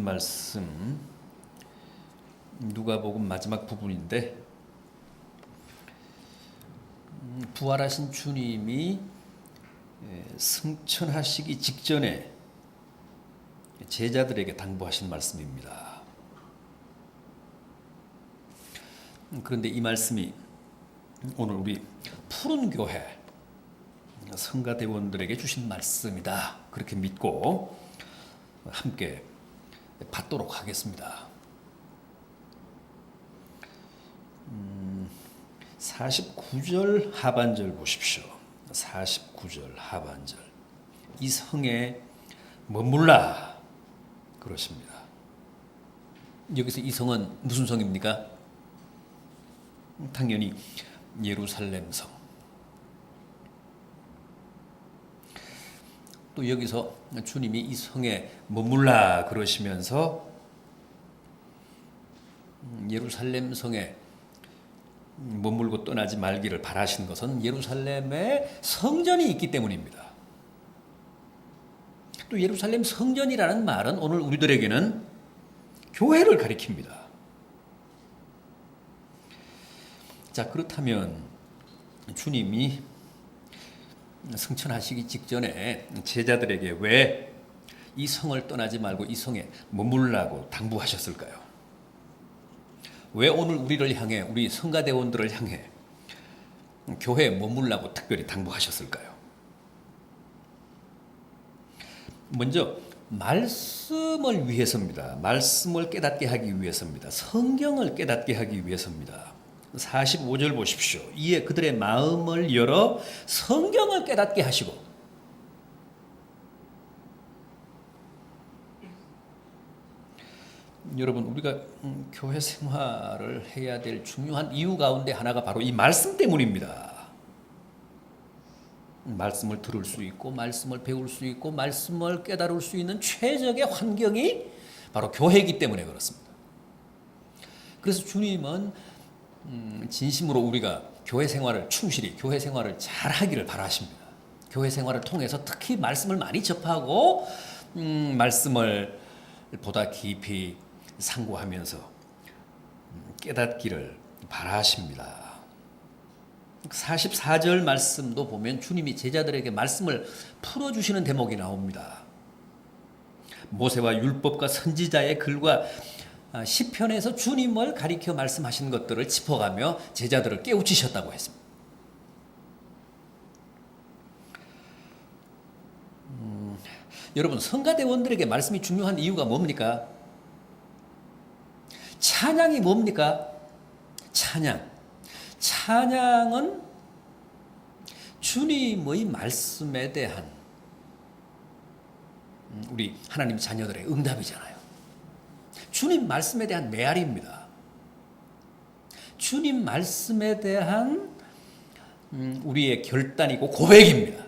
말씀 누가복음 마지막 부분인데, 부활하신 주님이 승천하시기 직전에 제자들에게 당부하신 말씀입니다. 그런데 이 말씀이 오늘 우리 푸른 교회 성가대원들에게 주신 말씀이다, 그렇게 믿고 함께 받도록 하겠습니다. 49절 하반절 보십시오. 49절 하반절. 이 성에 머물라 그러십니다. 여기서 이 성은 무슨 성입니까? 당연히 예루살렘 성. 또 여기서 주님이 이 성에 머물라 그러시면서 예루살렘 성에 머물고 떠나지 말기를 바라신 것은 예루살렘에 성전이 있기 때문입니다. 또 예루살렘 성전이라는 말은 오늘 우리들에게는 교회를 가리킵니다. 자, 그렇다면 주님이 승천하시기 직전에 제자들에게 왜 이 성을 떠나지 말고 이 성에 머물라고 당부하셨을까요? 왜 오늘 우리를 향해, 우리 성가대원들을 향해 교회에 머물라고 특별히 당부하셨을까요? 먼저 말씀을 위해서입니다. 말씀을 깨닫게 하기 위해서입니다. 성경을 깨닫게 하기 위해서입니다. 45절 보십시오. 이에 그들의 마음을 열어 성경을 깨닫게 하시고. 여러분, 우리가 교회 생활을 해야 될 중요한 이유 가운데 하나가 바로 이 말씀 때문입니다. 말씀을 들을 수 있고, 말씀을 배울 수 있고, 말씀을 깨달을 수 있는 최적의 환경이 바로 교회이기 때문에 그렇습니다. 그래서 주님은 진심으로 우리가 교회 생활을 충실히, 교회 생활을 잘 하기를 바라십니다. 교회 생활을 통해서 특히 말씀을 많이 접하고 말씀을 보다 깊이 상고하면서 깨닫기를 바라십니다. 44절 말씀도 보면 주님이 제자들에게 말씀을 풀어주시는 대목이 나옵니다. 모세와 율법과 선지자의 글과 시편에서 주님을 가리켜 말씀하신 것들을 짚어가며 제자들을 깨우치셨다고 했습니다. 여러분, 성가대원들에게 말씀이 중요한 이유가 뭡니까? 찬양이 뭡니까? 찬양은 주님의 말씀에 대한 우리 하나님 자녀들의 응답이잖아요. 주님 말씀에 대한 메아리입니다. 주님 말씀에 대한 우리의 결단이고 고백입니다.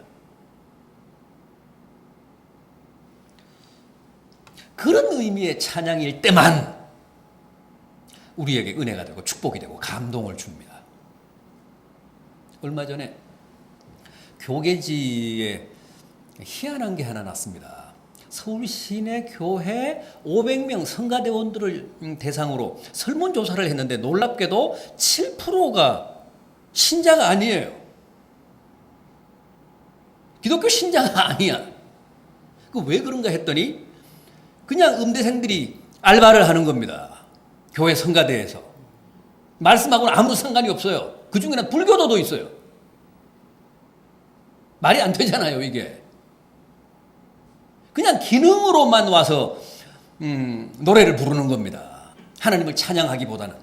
그런 의미의 찬양일 때만 우리에게 은혜가 되고 축복이 되고 감동을 줍니다. 얼마 전에 교계지에 희한한 게 하나 났습니다. 서울 시내 교회 500명 성가대원들을 대상으로 설문조사를 했는데 놀랍게도 7%가 신자가 아니에요. 기독교 신자가 아니야. 그 왜 그런가 했더니 그냥 음대생들이 알바를 하는 겁니다. 교회 성가대에서. 말씀하고는 아무 상관이 없어요. 그 중에는 불교도도 있어요. 말이 안 되잖아요, 이게. 그냥 기능으로만 와서 노래를 부르는 겁니다. 하나님을 찬양하기보다는.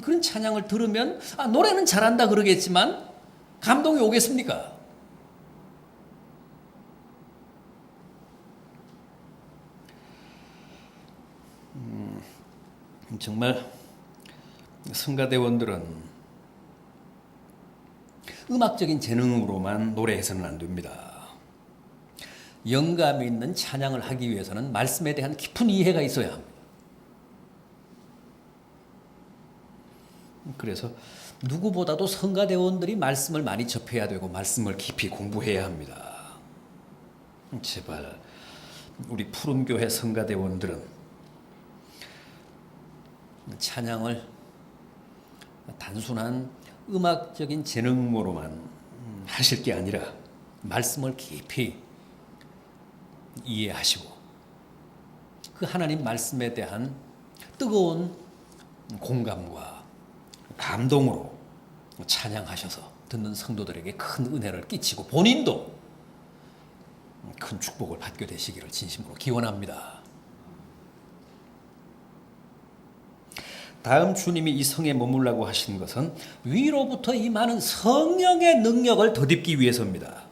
그런 찬양을 들으면 노래는 잘한다 그러겠지만 감동이 오겠습니까? 정말 성가대원들은 음악적인 재능으로만 노래해서는 안 됩니다. 영감 있는 찬양을 하기 위해서는 말씀에 대한 깊은 이해가 있어야 합니다. 그래서 누구보다도 성가대원들이 말씀을 많이 접해야 되고 말씀을 깊이 공부해야 합니다. 제발 우리 푸른교회 성가대원들은 찬양을 단순한 음악적인 재능으로만 하실 게 아니라 말씀을 깊이 이해하시고 그 하나님 말씀에 대한 뜨거운 공감과 감동으로 찬양하셔서 듣는 성도들에게 큰 은혜를 끼치고 본인도 큰 축복을 받게 되시기를 진심으로 기원합니다. 다음 주님이 이 성에 머물라고 하신 것은 위로부터 임하는 성령의 능력을 덧입기 위해서입니다.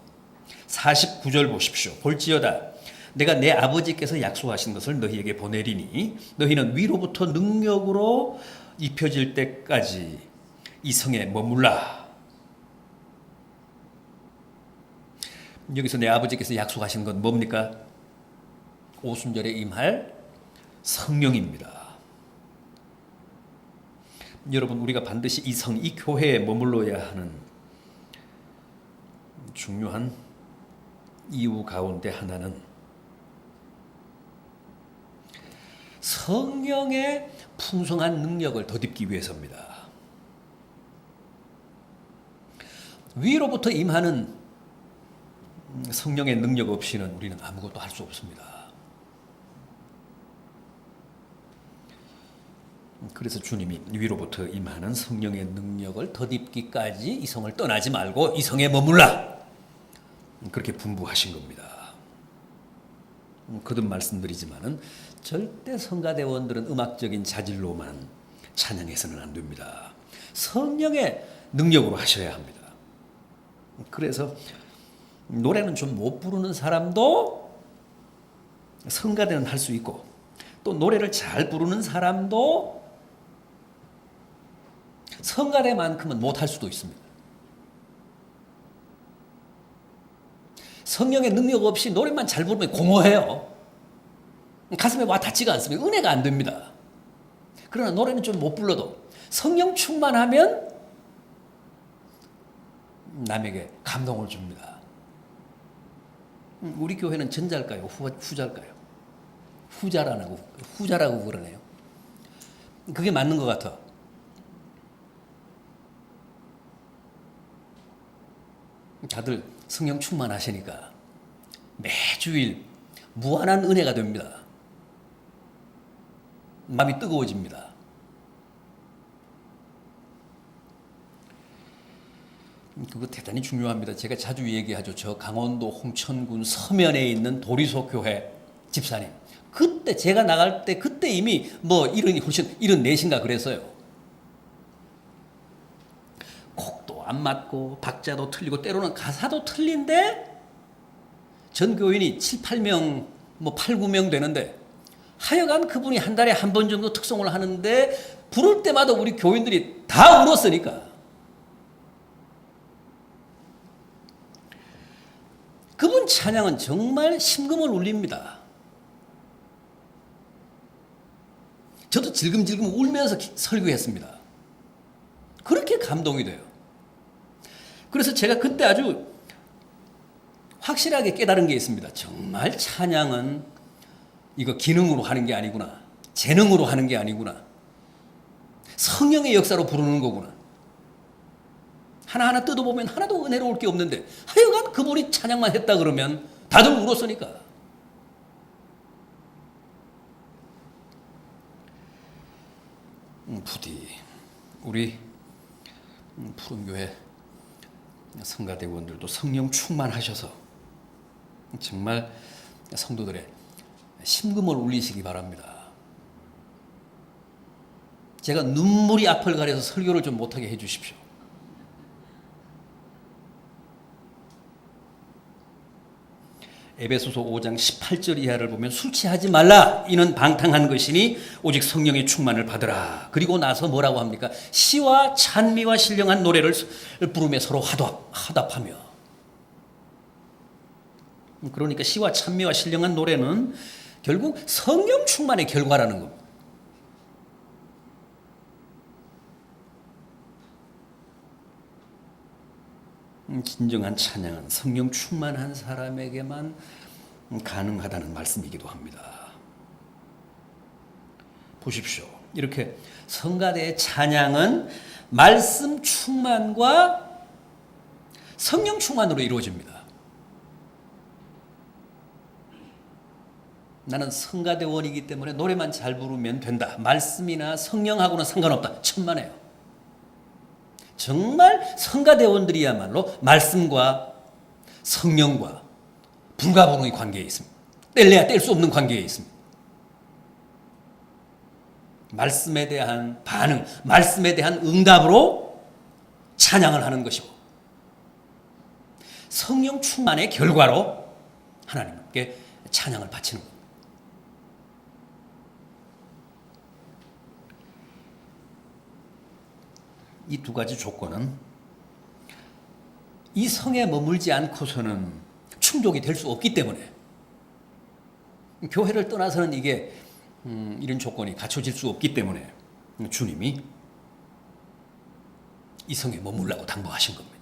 49절 보십시오. 볼지어다 내가 내 아버지께서 약속하신 것을 너희에게 보내리니 너희는 위로부터 능력으로 입혀질 때까지 이 성에 머물라. 여기서 내 아버지께서 약속하신 건 뭡니까? 오순절에 임할 성령입니다. 여러분, 우리가 반드시 이 성, 이 교회에 머물러야 하는 중요한 이유 가운데 하나는 성령의 풍성한 능력을 덧입기 위해서입니다. 위로부터 임하는 성령의 능력 없이는 우리는 아무것도 할 수 없습니다. 그래서 주님이 위로부터 임하는 성령의 능력을 덧입기까지 이 성을 떠나지 말고 이 성에 머물라 그렇게 분부하신 겁니다. 거듭 말씀드리지만은 절대 성가대원들은 음악적인 자질로만 찬양해서는 안 됩니다. 성령의 능력으로 하셔야 합니다. 그래서 노래는 좀 못 부르는 사람도 성가대는 할 수 있고 또 노래를 잘 부르는 사람도 성가대만큼은 못할 수도 있습니다. 성령의 능력 없이 노래만 잘 부르면 공허해요. 가슴에 와 닿지가 않습니다. 은혜가 안 됩니다. 그러나 노래는 좀 못 불러도 성령 충만하면 남에게 감동을 줍니다. 우리 교회는 전자일까요? 후자일까요? 후자라고 그러네요. 그게 맞는 것 같아. 다들 성령 충만하시니까 매주일 무한한 은혜가 됩니다. 마음이 뜨거워집니다. 그거 대단히 중요합니다. 제가 자주 얘기하죠. 저 강원도 홍천군 서면에 있는 도리소 교회 집사님. 그때 제가 나갈 때 그때 이미 뭐 74인가 그랬어요. 곡도 안 맞고 박자도 틀리고 때로는 가사도 틀린데 전교인이 7, 8명, 8, 9명 되는데 하여간 그분이 한 달에 한 번 정도 특송을 하는데 부를 때마다 우리 교인들이 다 울었으니까. 그분 찬양은 정말 심금을 울립니다. 저도 질금질금 울면서 설교했습니다. 그렇게 감동이 돼요. 그래서 제가 그때 아주 확실하게 깨달은 게 있습니다. 정말 찬양은 이거 기능으로 하는 게 아니구나. 재능으로 하는 게 아니구나. 성령의 역사로 부르는 거구나. 하나하나 뜯어보면 하나도 은혜로울 게 없는데 하여간 그분이 찬양만 했다 그러면 다들 울었으니까. 부디 우리 푸른교회 성가대원들도 성령 충만하셔서 정말 성도들의 심금을 울리시기 바랍니다. 제가 눈물이 앞을 가려서 설교를 좀 못하게 해주십시오. 에베소서 5장 18절 이하를 보면 술 취하지 말라. 이는 방탕한 것이니 오직 성령의 충만을 받으라. 그리고 나서 뭐라고 합니까? 시와 찬미와 신령한 노래를 부르며 서로 화답하며. 그러니까 시와 찬미와 신령한 노래는 결국 성령 충만의 결과라는 겁니다. 진정한 찬양은 성령 충만한 사람에게만 가능하다는 말씀이기도 합니다. 보십시오. 이렇게 성가대의 찬양은 말씀 충만과 성령 충만으로 이루어집니다. 나는 성가대원이기 때문에 노래만 잘 부르면 된다. 말씀이나 성령하고는 상관없다. 천만에요. 정말 성가대원들이야말로 말씀과 성령과 불가분의 관계에 있습니다. 뗄래야 뗄 수 없는 관계에 있습니다. 말씀에 대한 반응, 말씀에 대한 응답으로 찬양을 하는 것이고 성령 충만의 결과로 하나님께 찬양을 바치는 겁니다. 이 두 가지 조건은 이 성에 머물지 않고서는 충족이 될 수 없기 때문에 교회를 떠나서는 이게 이런 조건이 갖춰질 수 없기 때문에 주님이 이 성에 머물라고 당부하신 겁니다.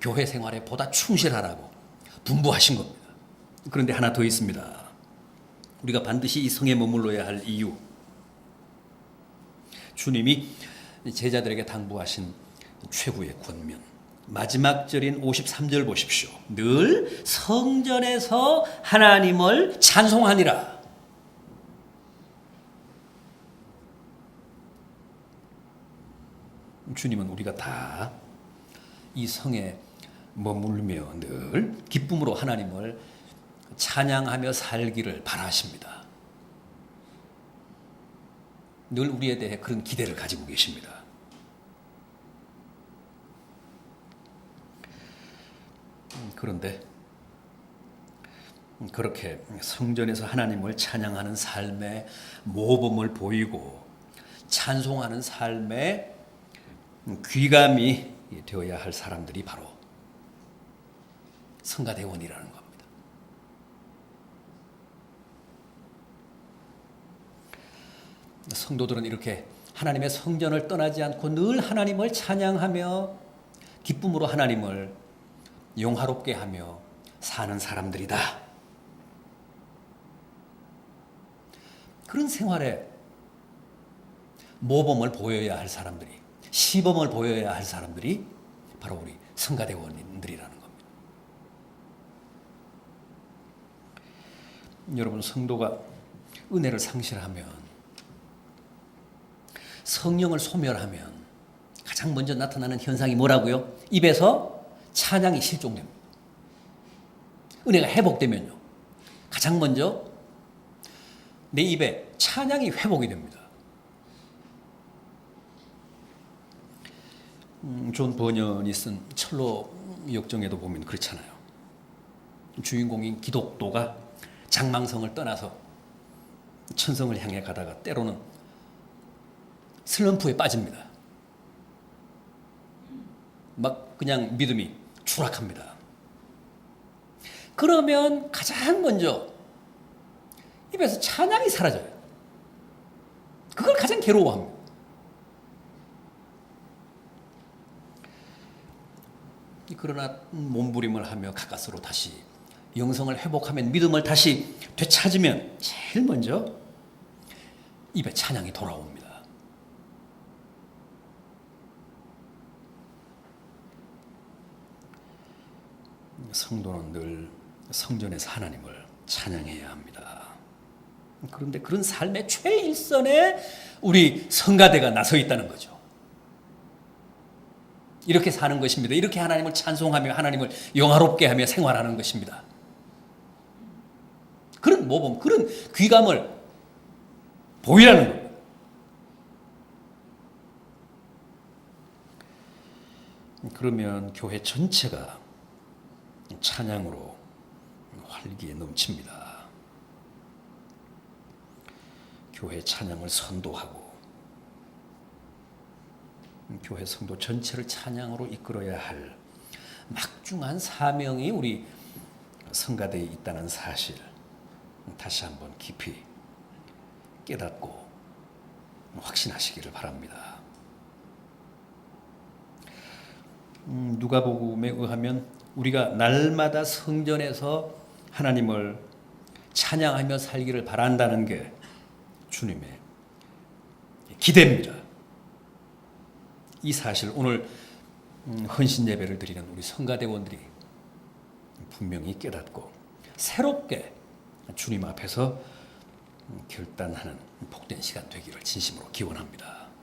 교회 생활에 보다 충실하라고 분부하신 겁니다. 그런데 하나 더 있습니다. 우리가 반드시 이 성에 머물러야 할 이유. 주님이 제자들에게 당부하신 최후의 권면. 마지막 절인 53절 보십시오. 늘 성전에서 하나님을 찬송하니라. 주님은 우리가 다 이 성에 머물며 늘 기쁨으로 하나님을 찬양하며 살기를 바라십니다. 늘 우리에 대해 그런 기대를 가지고 계십니다. 그런데 그렇게 성전에서 하나님을 찬양하는 삶의 모범을 보이고 찬송하는 삶의 귀감이 되어야 할 사람들이 바로 성가대원이라는 겁니다. 성도들은 이렇게 하나님의 성전을 떠나지 않고 늘 하나님을 찬양하며 기쁨으로 하나님을 영화롭게 하며 사는 사람들이다. 그런 생활에 모범을 보여야 할 사람들이, 시범을 보여야 할 사람들이 바로 우리 성가대원들이라는 겁니다. 여러분, 성도가 은혜를 상실하면, 성령을 소멸하면 가장 먼저 나타나는 현상이 뭐라고요? 입에서 찬양이 실종됩니다. 은혜가 회복되면요, 가장 먼저 내 입에 찬양이 회복이 됩니다. 존 버년이 쓴 철로 역정에도 보면 그렇잖아요. 주인공인 기독도가 장망성을 떠나서 천성을 향해 가다가 때로는 슬럼프에 빠집니다. 막 그냥 믿음이 추락합니다. 그러면 가장 먼저 입에서 찬양이 사라져요. 그걸 가장 괴로워합니다. 그러나 몸부림을 하며 가까스로 다시 영성을 회복하면, 믿음을 다시 되찾으면 제일 먼저 입에 찬양이 돌아옵니다. 성도는 늘 성전에서 하나님을 찬양해야 합니다. 그런데 그런 삶의 최일선에 우리 성가대가 나서 있다는 거죠. 이렇게 사는 것입니다. 이렇게 하나님을 찬송하며 하나님을 영화롭게 하며 생활하는 것입니다. 그런 모범, 그런 귀감을 보이라는 겁니다. 그러면 교회 전체가 찬양으로 활기에 넘칩니다. 교회 찬양을 선도하고 교회 성도 전체를 찬양으로 이끌어야 할 막중한 사명이 우리 성가대에 있다는 사실, 다시 한번 깊이 깨닫고 확신하시기를 바랍니다. 누가복음에 의하면 우리가 날마다 성전에서 하나님을 찬양하며 살기를 바란다는 게 주님의 기대입니다. 이 사실 오늘 헌신 예배를 드리는 우리 성가대원들이 분명히 깨닫고 새롭게 주님 앞에서 결단하는 복된 시간 되기를 진심으로 기원합니다.